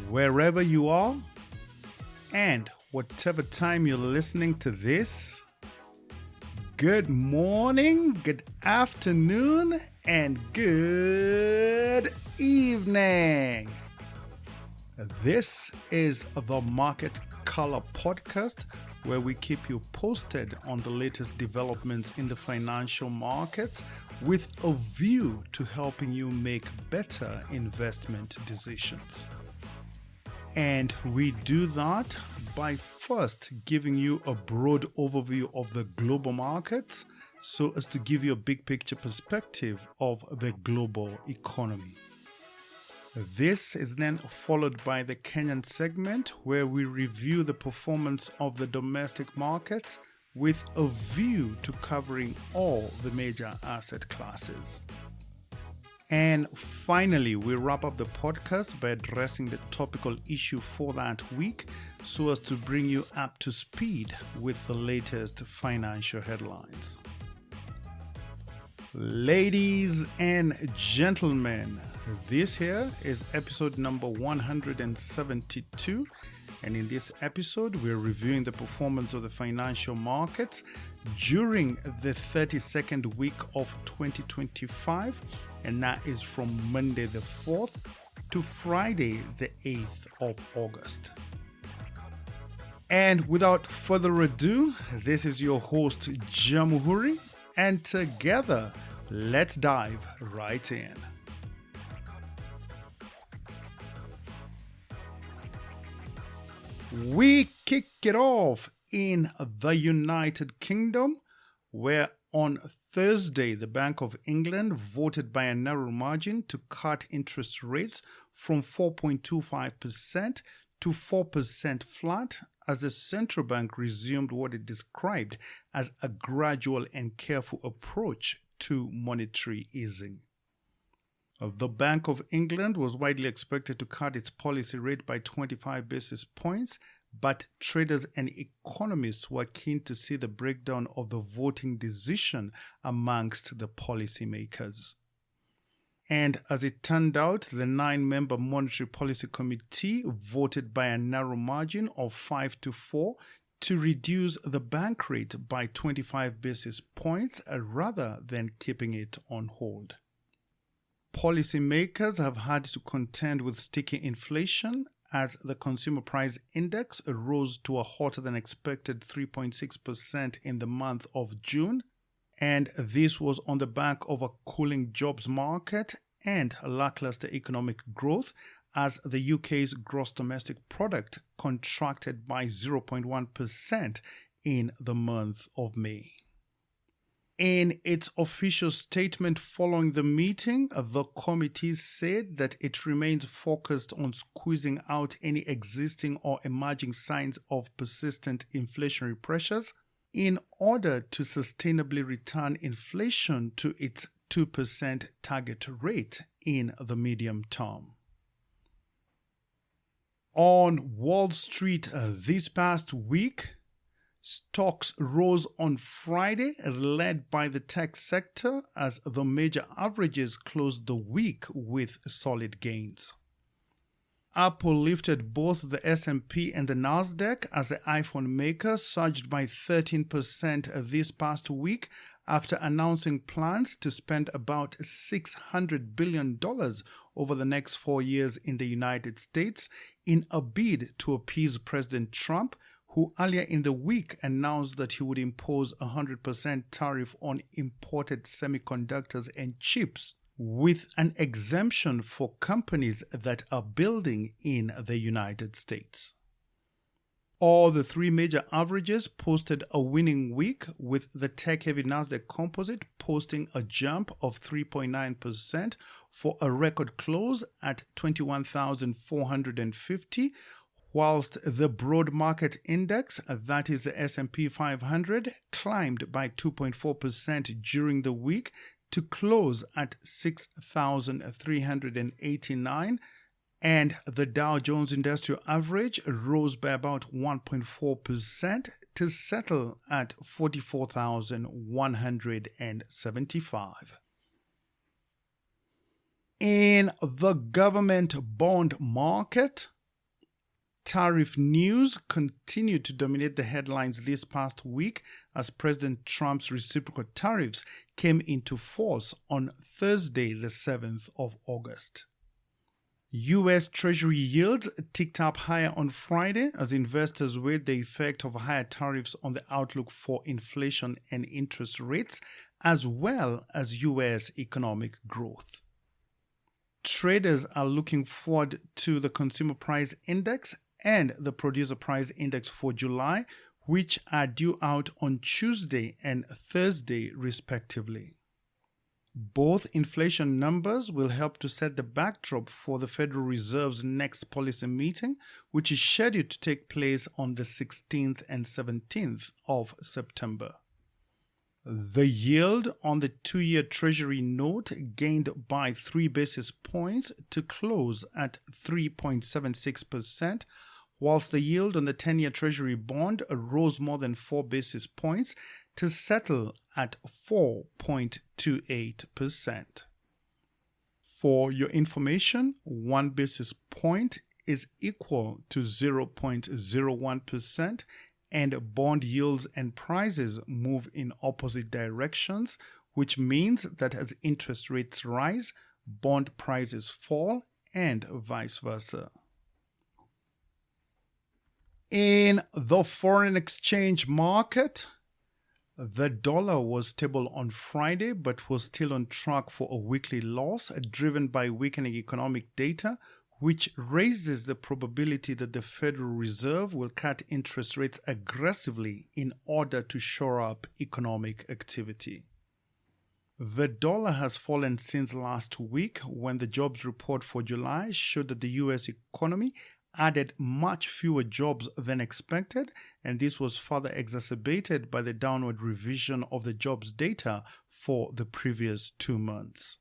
wherever you are and whatever time you're listening to this. Good morning, good afternoon, and good evening. This is the Market Color Podcast, where we keep you posted on the latest developments in the financial markets with a view to helping you make better investment decisions. And we do that by first giving you a broad overview of the global markets so as to give you a big picture perspective of the global economy. This is then followed by the Kenyan segment, where we review the performance of the domestic markets with a view to covering all the major asset classes. And finally, we wrap up the podcast by addressing the topical issue for that week so as to bring you up to speed with the latest financial headlines. Ladies and gentlemen, this here is episode number 172. And in this episode, we're reviewing the performance of the financial markets during the 32nd week of 2025. And that is from Monday the 4th to Friday the 8th of August. And without further ado, this is your host, Jamuhuri. And together, let's dive right in. We kick it off in the United Kingdom, where on Thursday, the Bank of England voted by a narrow margin to cut interest rates from 4.25% to 4% flat as the central bank resumed what it described as a gradual and careful approach to monetary easing. The Bank of England was widely expected to cut its policy rate by 25 basis points, but traders and economists were keen to see the breakdown of the voting decision amongst the policymakers. And as it turned out, the 9-member Monetary Policy Committee voted by a narrow margin of 5-4 to reduce the bank rate by 25 basis points rather than keeping it on hold. Policymakers have had to contend with sticky inflation as the Consumer Price Index rose to a hotter than expected 3.6% in the month of June, and this was on the back of a cooling jobs market and lackluster economic growth as the UK's gross domestic product contracted by 0.1% in the month of May. In its official statement following the meeting, the committee said that it remains focused on squeezing out any existing or emerging signs of persistent inflationary pressures in order to sustainably return inflation to its 2% target rate in the medium term. On Wall Street this past week, stocks rose on Friday, led by the tech sector as the major averages closed the week with solid gains. Apple lifted both the S&P and the Nasdaq as the iPhone maker surged by 13% this past week after announcing plans to spend about $600 billion over the next 4 years in the United States in a bid to appease President Trump, who earlier in the week announced that he would impose a 100% tariff on imported semiconductors and chips, with an exemption for companies that are building in the United States. All the three major averages posted a winning week, with the tech-heavy Nasdaq Composite posting a jump of 3.9% for a record close at 21,450, whilst the broad market index, that is the S&P 500, climbed by 2.4% during the week to close at 6,389, and the Dow Jones Industrial Average rose by about 1.4% to settle at 44,175. In the government bond market, Tariff news continued to dominate the headlines this past week as President Trump's reciprocal tariffs came into force on Thursday, the 7th of August. U.S. Treasury yields ticked up higher on Friday as investors weighed the effect of higher tariffs on the outlook for inflation and interest rates, as well as U.S. economic growth. Traders are looking forward to the Consumer Price Index and the Producer Price Index for July, which are due out on Tuesday and Thursday, respectively. Both inflation numbers will help to set the backdrop for the Federal Reserve's next policy meeting, which is scheduled to take place on the 16th and 17th of September. The yield on the 2-year Treasury note gained by 3 basis points to close at 3.76%, whilst the yield on the 10-year Treasury bond rose more than 4 basis points to settle at 4.28%. For your information, 1 basis point is equal to 0.01%, and bond yields and prices move in opposite directions, which means that as interest rates rise, bond prices fall and vice versa. In the foreign exchange market, the dollar was stable on Friday but was still on track for a weekly loss, driven by weakening economic data, which raises the probability that the Federal Reserve will cut interest rates aggressively in order to shore up economic activity. The dollar has fallen since last week when the jobs report for July showed that the U.S. economy added much fewer jobs than expected, and this was further exacerbated by the downward revision of the jobs data for the previous 2 months.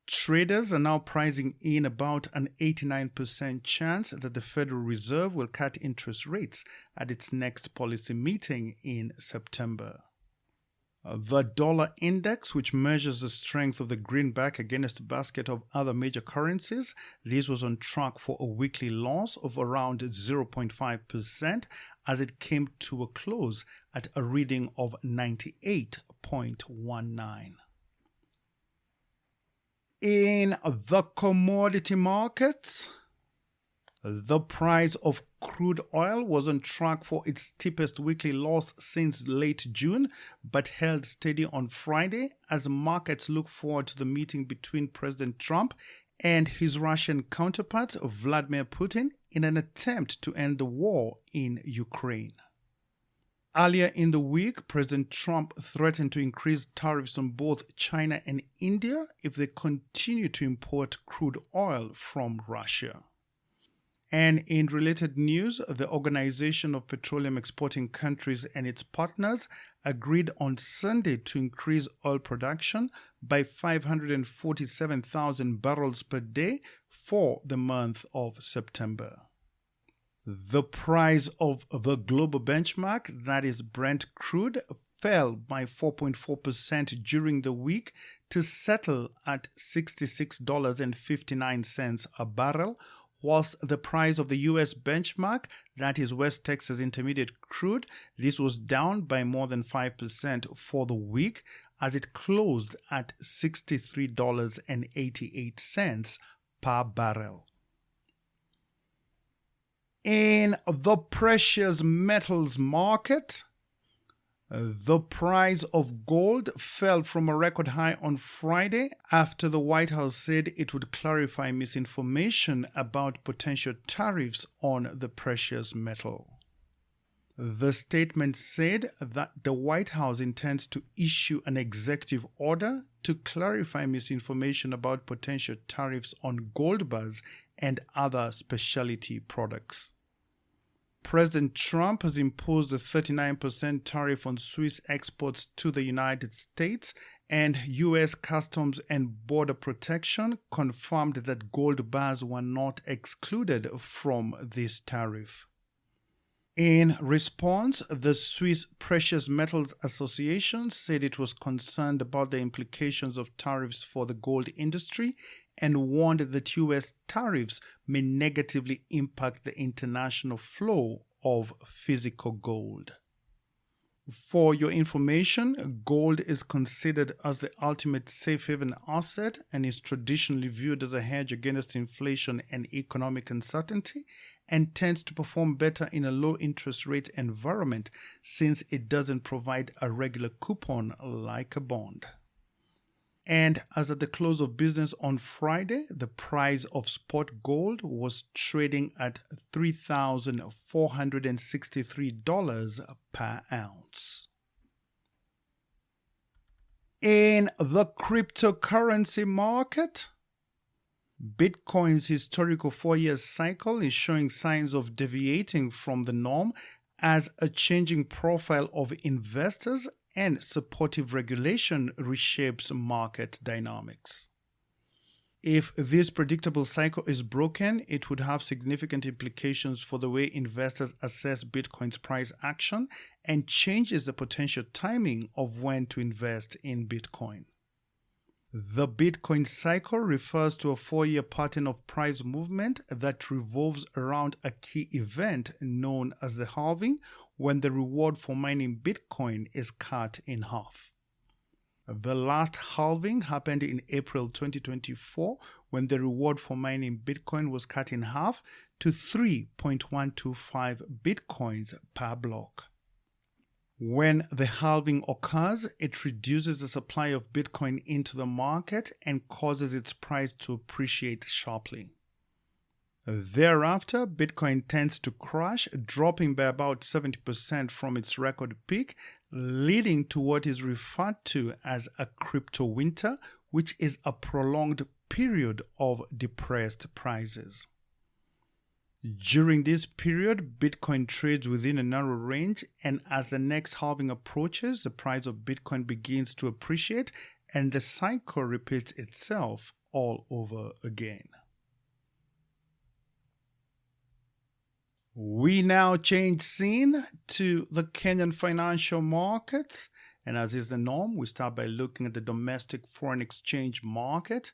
Traders are now pricing in about an 89% chance that the Federal Reserve will cut interest rates at its next policy meeting in September. The dollar index, which measures the strength of the greenback against a basket of other major currencies, this was on track for a weekly loss of around 0.5% as it came to a close at a reading of 98.19. In the commodity markets, the price of crude oil was on track for its steepest weekly loss since late June, but held steady on Friday as markets look forward to the meeting between President Trump and his Russian counterpart, Vladimir Putin, in an attempt to end the war in Ukraine. Earlier in the week, President Trump threatened to increase tariffs on both China and India if they continue to import crude oil from Russia. And in related news, the Organization of Petroleum Exporting Countries and its partners agreed on Sunday to increase oil production by 547,000 barrels per day for the month of September. The price of the global benchmark, that is Brent crude, fell by 4.4% during the week to settle at $66.59 a barrel, whilst the price of the U.S. benchmark, that is West Texas Intermediate crude, this was down by more than 5% for the week as it closed at $63.88 per barrel. In the precious metals market, the price of gold fell from a record high on Friday after the White House said it would clarify misinformation about potential tariffs on the precious metal. The statement said that the White House intends to issue an executive order to clarify misinformation about potential tariffs on gold bars and other specialty products. President Trump has imposed a 39% tariff on Swiss exports to the United States, and U.S. Customs and Border Protection confirmed that gold bars were not excluded from this tariff. In response, the Swiss Precious Metals Association said it was concerned about the implications of tariffs for the gold industry and warned that U.S. tariffs may negatively impact the international flow of physical gold. For your information, gold is considered as the ultimate safe haven asset and is traditionally viewed as a hedge against inflation and economic uncertainty, and tends to perform better in a low interest rate environment since it doesn't provide a regular coupon like a bond. And as at the close of business on Friday, the price of spot gold was trading at $3,463 per ounce. In the cryptocurrency market, Bitcoin's historical 4-year cycle is showing signs of deviating from the norm as a changing profile of investors and supportive regulation reshapes market dynamics. If this predictable cycle is broken, it would have significant implications for the way investors assess Bitcoin's price action and changes the potential timing of when to invest in Bitcoin. The Bitcoin cycle refers to a 4-year pattern of price movement that revolves around a key event known as the halving, when the reward for mining Bitcoin is cut in half. The last halving happened in April 2024, when the reward for mining Bitcoin was cut in half to 3.125 Bitcoins per block. When the halving occurs, it reduces the supply of Bitcoin into the market and causes its price to appreciate sharply. Thereafter, Bitcoin tends to crash, dropping by about 70% from its record peak, leading to what is referred to as a crypto winter, which is a prolonged period of depressed prices. During this period, Bitcoin trades within a narrow range, and as the next halving approaches, the price of Bitcoin begins to appreciate, and the cycle repeats itself all over again. We now change scene to the Kenyan financial markets, and as is the norm, we start by looking at the domestic foreign exchange market,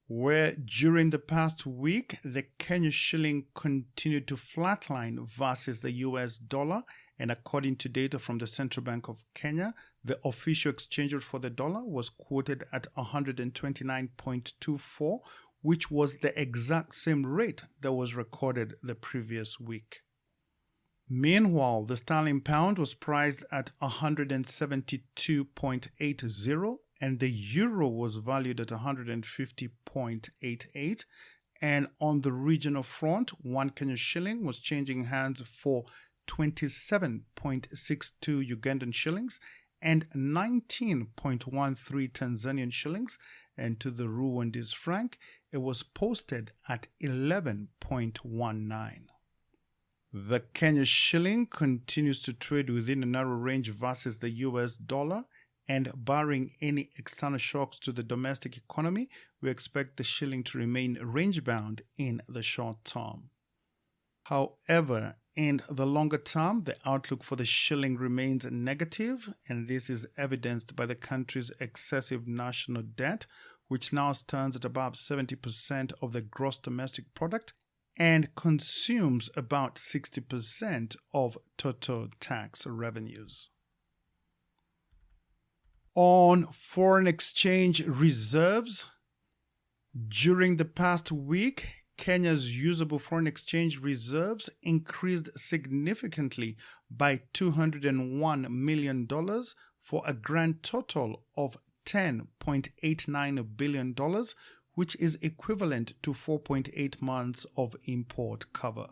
where during the past week, the Kenya shilling continued to flatline versus the US dollar, and according to data from the Central Bank of Kenya, the official exchange rate for the dollar was quoted at 129.24, which was the exact same rate that was recorded the previous week. Meanwhile, the sterling pound was priced at 172.80, and the euro was valued at 150.88. And on the regional front, one Kenyan shilling was changing hands for 27.62 Ugandan shillings and 19.13 Tanzanian shillings, and to the Rwandese franc, it was posted at 11.19. The Kenya shilling continues to trade within a narrow range versus the US dollar, and barring any external shocks to the domestic economy, we expect the shilling to remain range-bound in the short term. However, in the longer term, the outlook for the shilling remains negative, and this is evidenced by the country's excessive national debt, which now stands at about 70% of the gross domestic product and consumes about 60% of total tax revenues. On foreign exchange reserves, during the past week, Kenya's usable foreign exchange reserves increased significantly by $201 million for a grand total of $10.89 billion, which is equivalent to 4.8 months of import cover.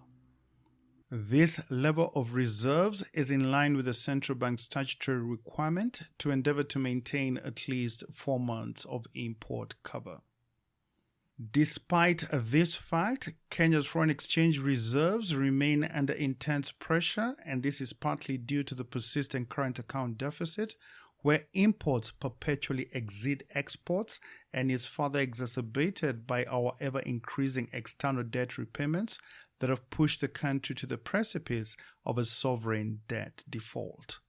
This level of reserves is in line with the central bank's statutory requirement to endeavor to maintain at least 4 months of import cover. Despite this fact, Kenya's foreign exchange reserves remain under intense pressure, and this is partly due to the persistent current account deficit, where imports perpetually exceed exports, and is further exacerbated by our ever-increasing external debt repayments that have pushed the country to the precipice of a sovereign debt default.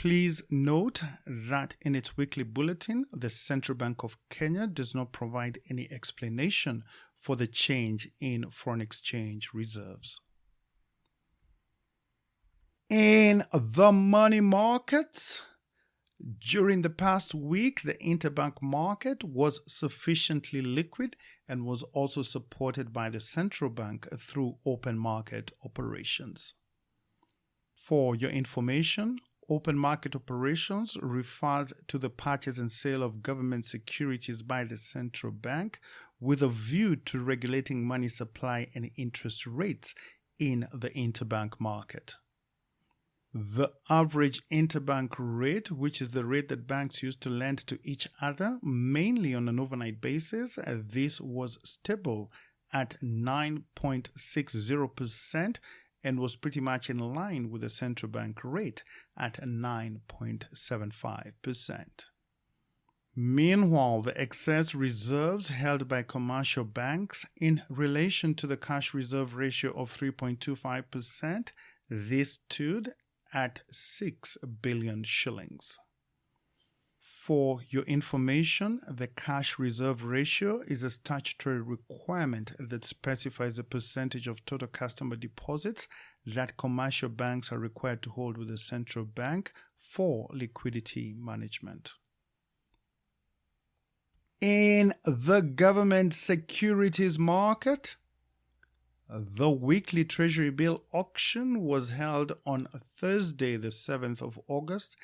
Please note that in its weekly bulletin, the Central Bank of Kenya does not provide any explanation for the change in foreign exchange reserves. In the money markets, during the past week, the interbank market was sufficiently liquid and was also supported by the central bank through open market operations. For your information, open market operations refers to the purchase and sale of government securities by the central bank with a view to regulating money supply and interest rates in the interbank market. The average interbank rate, which is the rate that banks use to lend to each other, mainly on an overnight basis, this was stable at 9.60% and was pretty much in line with the central bank rate at 9.75%. Meanwhile, the excess reserves held by commercial banks in relation to the cash reserve ratio of 3.25%, this stood at 6 billion shillings. For your information, the cash reserve ratio is a statutory requirement that specifies the percentage of total customer deposits that commercial banks are required to hold with the central bank for liquidity management. In the government securities market, the weekly Treasury bill auction was held on Thursday, the 7th of August,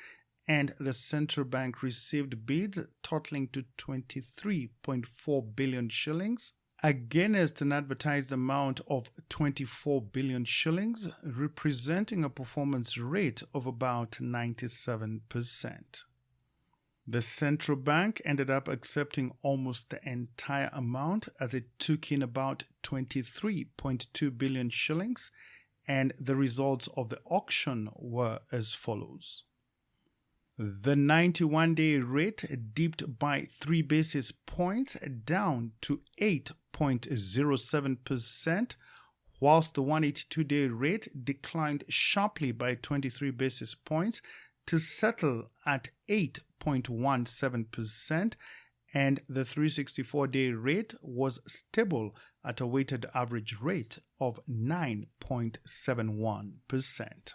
and the central bank received bids totaling to 23.4 billion shillings against an advertised amount of 24 billion shillings, representing a performance rate of about 97%. The central bank ended up accepting almost the entire amount as it took in about 23.2 billion shillings, and the results of the auction were as follows. The 91-day rate dipped by 3 basis points down to 8.07%, whilst the 182-day rate declined sharply by 23 basis points to settle at 8.17%, and the 364-day rate was stable at a weighted average rate of 9.71%.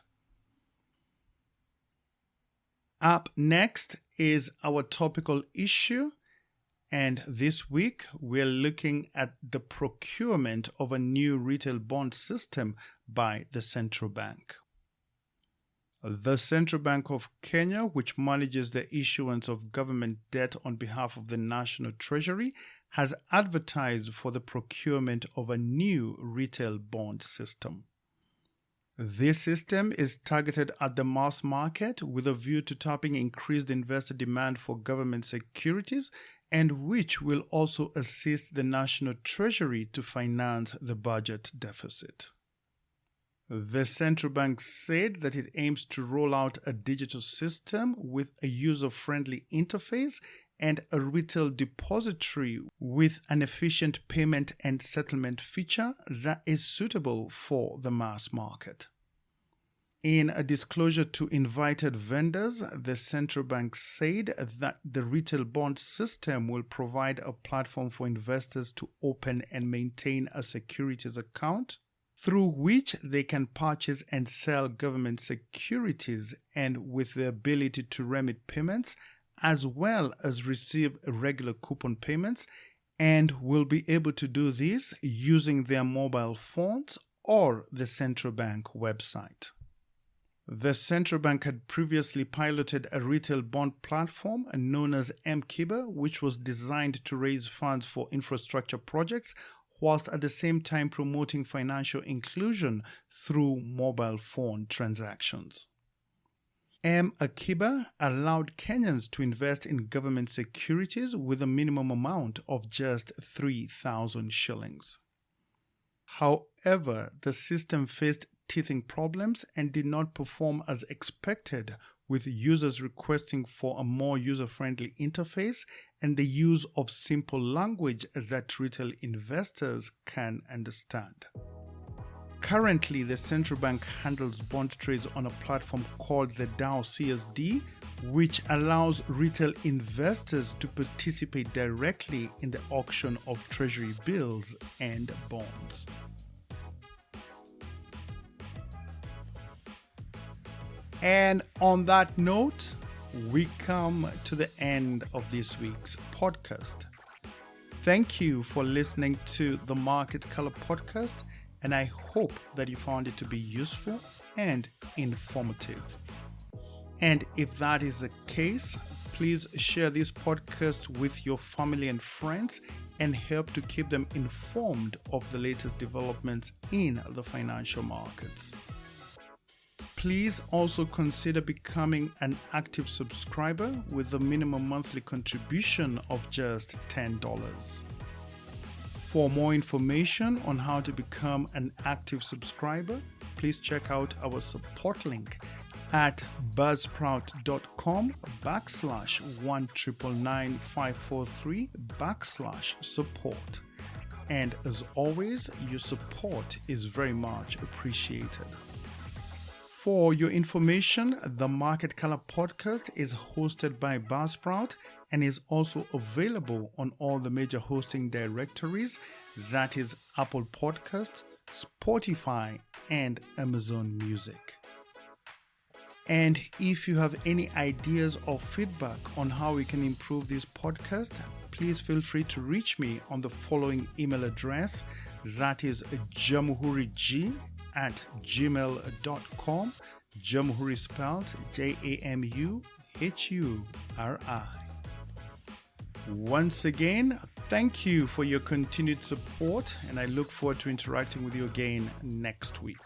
Up next is our topical issue, and this week we're looking at the procurement of a new retail bond system by the central bank. The Central Bank of Kenya, which manages the issuance of government debt on behalf of the National Treasury, has advertised for the procurement of a new retail bond system. This system is targeted at the mass market with a view to tapping increased investor demand for government securities, and which will also assist the National Treasury to finance the budget deficit. The central bank said that it aims to roll out a digital system with a user-friendly interface and a retail depository with an efficient payment and settlement feature that is suitable for the mass market. In a disclosure to invited vendors, the central bank said that the retail bond system will provide a platform for investors to open and maintain a securities account, through which they can purchase and sell government securities, and with the ability to remit payments as well as receive regular coupon payments, and will be able to do this using their mobile phones or the central bank website. The central bank had previously piloted a retail bond platform known as M-Kiba, which was designed to raise funds for infrastructure projects, whilst at the same time promoting financial inclusion through mobile phone transactions. M-Akiba allowed Kenyans to invest in government securities with a minimum amount of just 3,000 shillings. However, the system faced teething problems and did not perform as expected, with users requesting for a more user-friendly interface and the use of simple language that retail investors can understand. Currently, the central bank handles bond trades on a platform called the Dow CSD, which allows retail investors to participate directly in the auction of treasury bills and bonds. And on that note, we come to the end of this week's podcast. Thank you for listening to the Market Color podcast, and I hope that you found it to be useful and informative. And if that is the case, please share this podcast with your family and friends and help to keep them informed of the latest developments in the financial markets. Please also consider becoming an active subscriber with a minimum monthly contribution of just $10. For more information on how to become an active subscriber, please check out our support link at buzzsprout.com/1999543/support. And as always, your support is very much appreciated. For your information, the Market Color podcast is hosted by Buzzsprout and is also available on all the major hosting directories, that is Apple Podcasts, Spotify, and Amazon Music. And if you have any ideas or feedback on how we can improve this podcast, please feel free to reach me on the following email address, that is jamuhuri@gmail.com. Jamuhuri spelled Jamuhuri. Once again, thank you for your continued support, and I look forward to interacting with you again next week.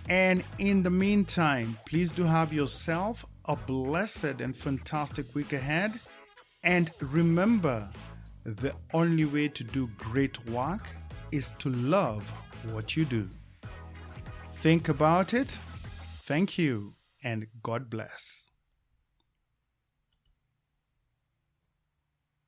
And in the meantime, please do have yourself a blessed and fantastic week ahead. And remember, the only way to do great work is to love what you do. Think about it. Thank you, and God bless.